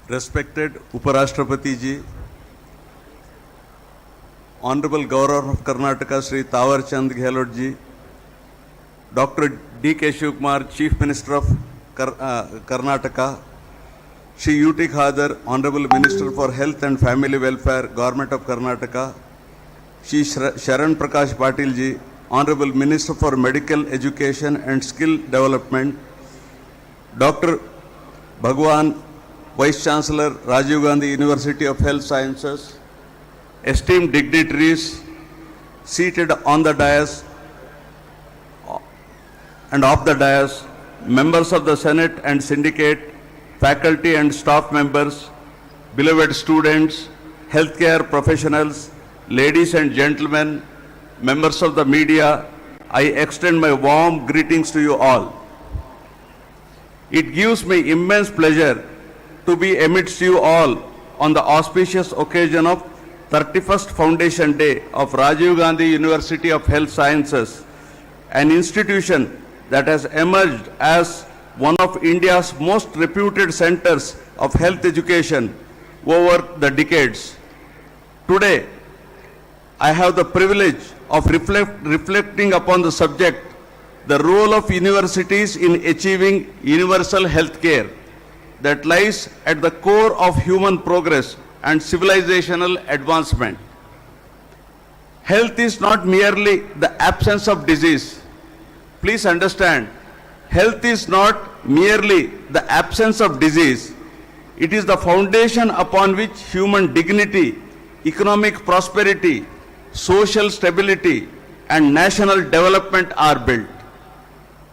Respected Uparashtrapati ji, Honorable Governor of Karnataka Shri Chand Gehlot ji, Dr. D. K. Shivkumar, Chief Minister of Karnataka, Shri U.T. Khadar, Honorable Minister for Health and Family Welfare, Government of Karnataka, Shri Sharan Prakash Patil ji, Honorable Minister for Medical Education and Skill Development, Dr. Bhagwan, Vice Chancellor, Rajiv Gandhi University of Health Sciences, esteemed dignitaries seated on the dais and off the dais, members of the Senate and Syndicate, faculty and staff members, beloved students, healthcare professionals, ladies and gentlemen, members of the media, I extend my warm greetings to you all. It gives me immense pleasure to be amidst you all on the auspicious occasion of 31st Foundation Day of Rajiv Gandhi University of Health Sciences, an institution that has emerged as one of India's most reputed centers of health education over the decades. Today, I have the privilege of reflecting upon the subject, the role of universities in achieving universal health care that lies at the core of human progress and civilizational advancement. Health is not merely the absence of disease. Please understand, health is not merely the absence of disease. It is the foundation upon which human dignity, economic prosperity, social stability, and national development are built.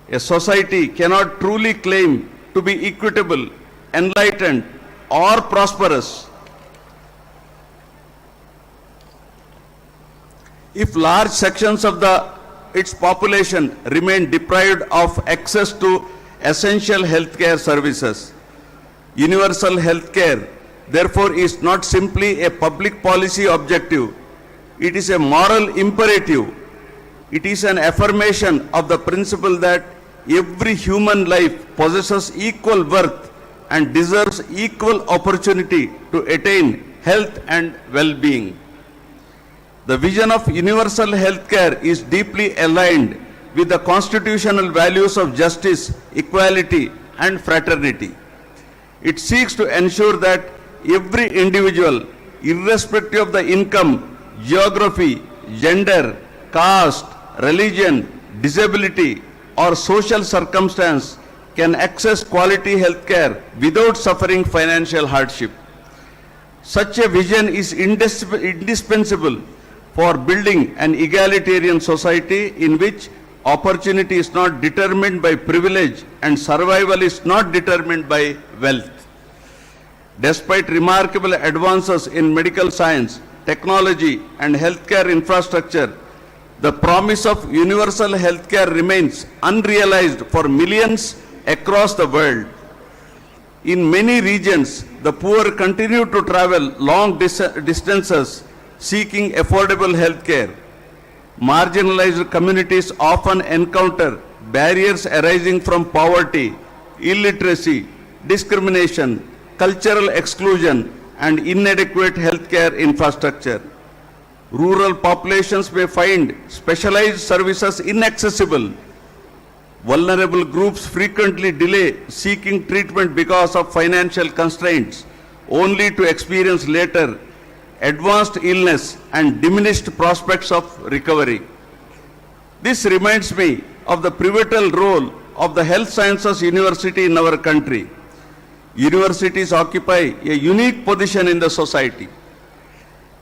A society cannot truly claim to be equitable, enlightened, or prosperous if large sections of its population remain deprived of access to essential healthcare services. Universal healthcare, therefore, is not simply a public policy objective. It is a moral imperative. It is an affirmation of the principle that every human life possesses equal worth and deserves equal opportunity to attain health and well-being. The vision of universal healthcare is deeply aligned with the constitutional values of justice, equality, and fraternity. It seeks to ensure that every individual, irrespective of the income, geography, gender, caste, religion, disability, or social circumstance, can access quality health care without suffering financial hardship. Such a vision is indispensable for building an egalitarian society in which opportunity is not determined by privilege and survival is not determined by wealth. Despite remarkable advances in medical science, technology, and healthcare infrastructure, the promise of universal healthcare remains unrealized for millions across the world. In many regions, the poor continue to travel long distances seeking affordable health care. Marginalized communities often encounter barriers arising from poverty, illiteracy, discrimination, cultural exclusion, and inadequate healthcare infrastructure. Rural populations may find specialized services inaccessible. Vulnerable groups frequently delay seeking treatment because of financial constraints, only to experience later advanced illness and diminished prospects of recovery. This reminds me of the pivotal role of the health sciences university in our country. Universities occupy a unique position in the society.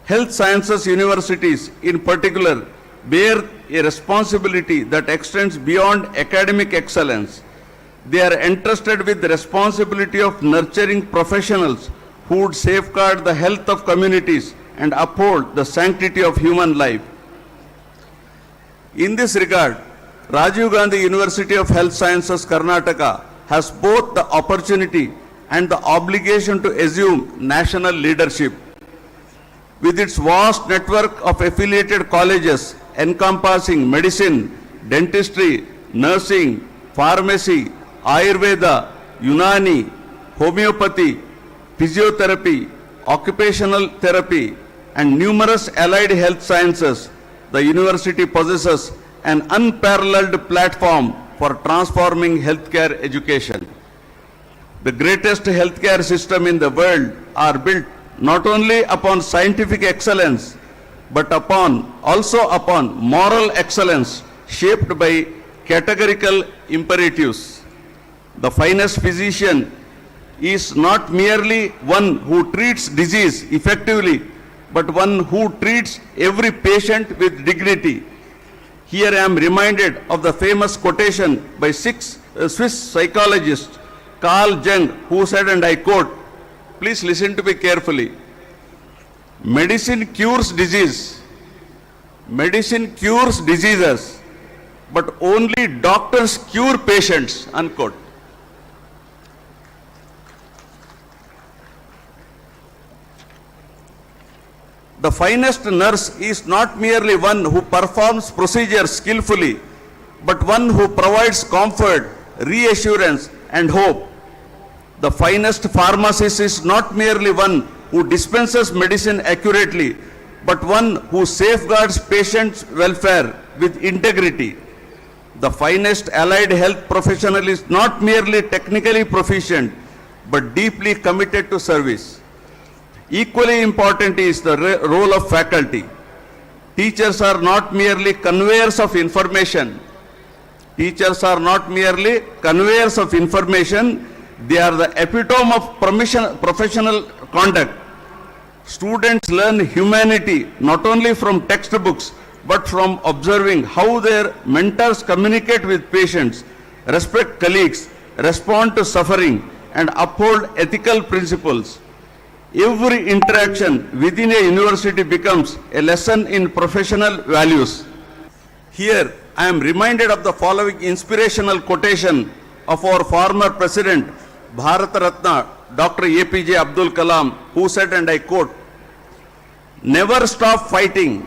Health sciences universities in particular bear a responsibility that extends beyond academic excellence. They are entrusted with the responsibility of nurturing professionals who would safeguard the health of communities and uphold the sanctity of human life. In this regard, Rajiv Gandhi University of Health Sciences, Karnataka has both the opportunity and the obligation to assume national leadership. With its vast network of affiliated colleges encompassing medicine, dentistry, nursing, pharmacy, Ayurveda, Unani, homeopathy, physiotherapy, occupational therapy, and numerous allied health sciences, the university possesses an unparalleled platform for transforming healthcare education. The greatest healthcare system in the world are built not only upon scientific excellence, but also upon moral excellence shaped by categorical imperatives. The finest physician is not merely one who treats disease effectively, but one who treats every patient with dignity. Here I am reminded of the famous quotation by Swiss psychologist Carl Jung, who said, and I quote, please listen to me carefully, medicine cures diseases, but only doctors cure patients, unquote. The finest nurse is not merely one who performs procedures skillfully, but one who provides comfort, reassurance, and hope. The finest pharmacist is not merely one who dispenses medicine accurately, but one who safeguards patients' welfare with integrity. The finest allied health professional is not merely technically proficient, but deeply committed to service. Equally important is the role of faculty. Teachers are not merely conveyors of information. They are the epitome of professional conduct. Students learn humanity not only from textbooks, but from observing how their mentors communicate with patients, respect colleagues, respond to suffering, and uphold ethical principles. Every interaction within a university becomes a lesson in professional values. Here, I am reminded of the following inspirational quotation of our former President, Bharat Ratna, Dr. APJ Abdul Kalam, who said, and I quote, never stop fighting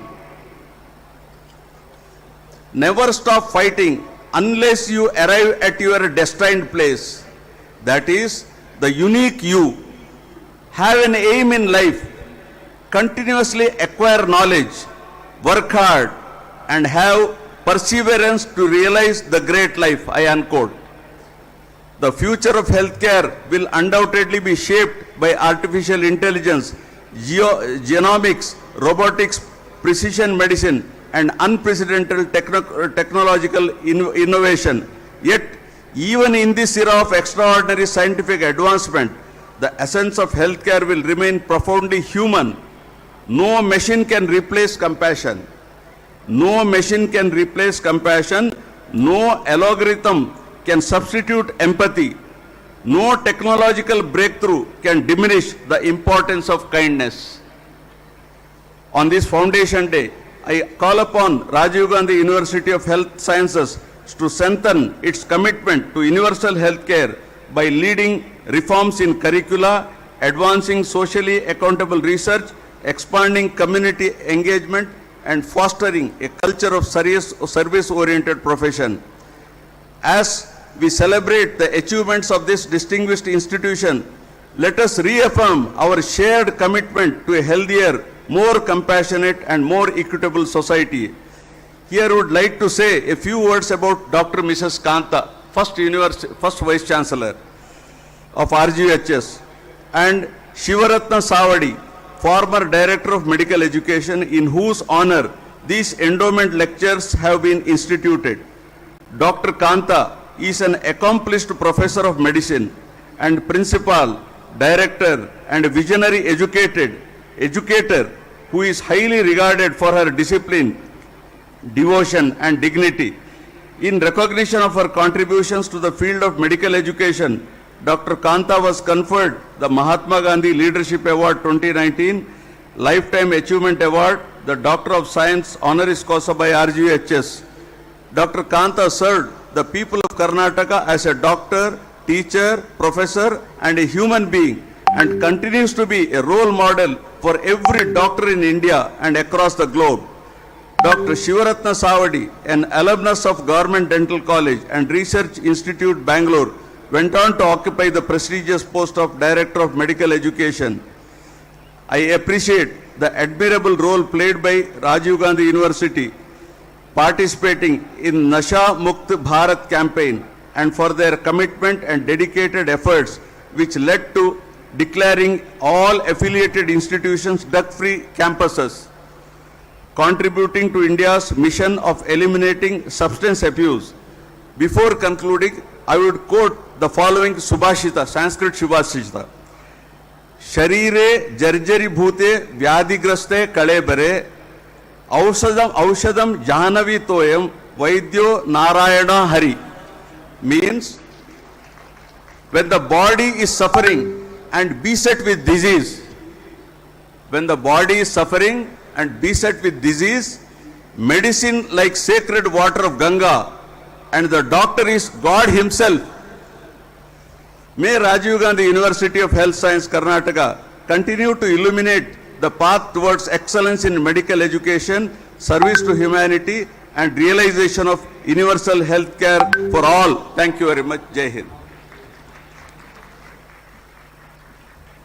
unless you arrive at your destined place. That is, the unique you. Have an aim in life, continuously acquire knowledge, work hard, and have perseverance to realize the great life, I unquote. The future of healthcare will undoubtedly be shaped by artificial intelligence, genomics, robotics, precision medicine, and unprecedented technological innovation. Yet, even in this era of extraordinary scientific advancement, the essence of healthcare will remain profoundly human. No machine can replace compassion. No algorithm can substitute empathy. No technological breakthrough can diminish the importance of kindness. On this Foundation Day, I call upon Rajiv Gandhi University of Health Sciences to strengthen its commitment to universal healthcare by leading reforms in curricula, advancing socially accountable research, expanding community engagement, and fostering a culture of service-oriented profession. As we celebrate the achievements of this distinguished institution, let us reaffirm our shared commitment to a healthier, more compassionate, and more equitable society. Here I would like to say a few words about Dr. Mrs. Kanta, first Vice Chancellor of RGUHS, and Shivaratna Savadi, former Director of Medical Education, in whose honor these endowment lectures have been instituted. Dr. Kanta is an accomplished professor of medicine and principal, director, and visionary educator who is highly regarded for her discipline, devotion, and dignity. In recognition of her contributions to the field of medical education, Dr. Kanta was conferred the Mahatma Gandhi Leadership Award 2019, Lifetime Achievement Award, the Doctor of Science Honoris Causa by RGUHS. Dr. Kanta served the people of Karnataka as a doctor, teacher, professor, and a human being, and continues to be a role model for every doctor in India and across the globe. Dr. Shivaratna Savadi, an alumnus of Government Dental College and Research Institute, Bangalore, went on to occupy the prestigious post of Director of Medical Education. I appreciate the admirable role played by Rajiv Gandhi University participating in Nasha Mukt Bharat campaign and for their commitment and dedicated efforts which led to declaring all affiliated institutions drug-free campuses, contributing to India's mission of eliminating substance abuse. Before concluding, I would quote the following Subhashita, Sanskrit Subhashita. Sharire jarjari bhute vyadigraste kalebare aushadam jahanavi toyam vaidyo narayana hari. Means, when the body is suffering and beset with disease, when the body is suffering and beset with disease, medicine like sacred water of Ganga and the doctor is God himself. May Rajiv Gandhi University of Health Science, Karnataka continue to illuminate the path towards excellence in medical education, service to humanity and realization of universal health care for all. Thank you very much. Jai Hind.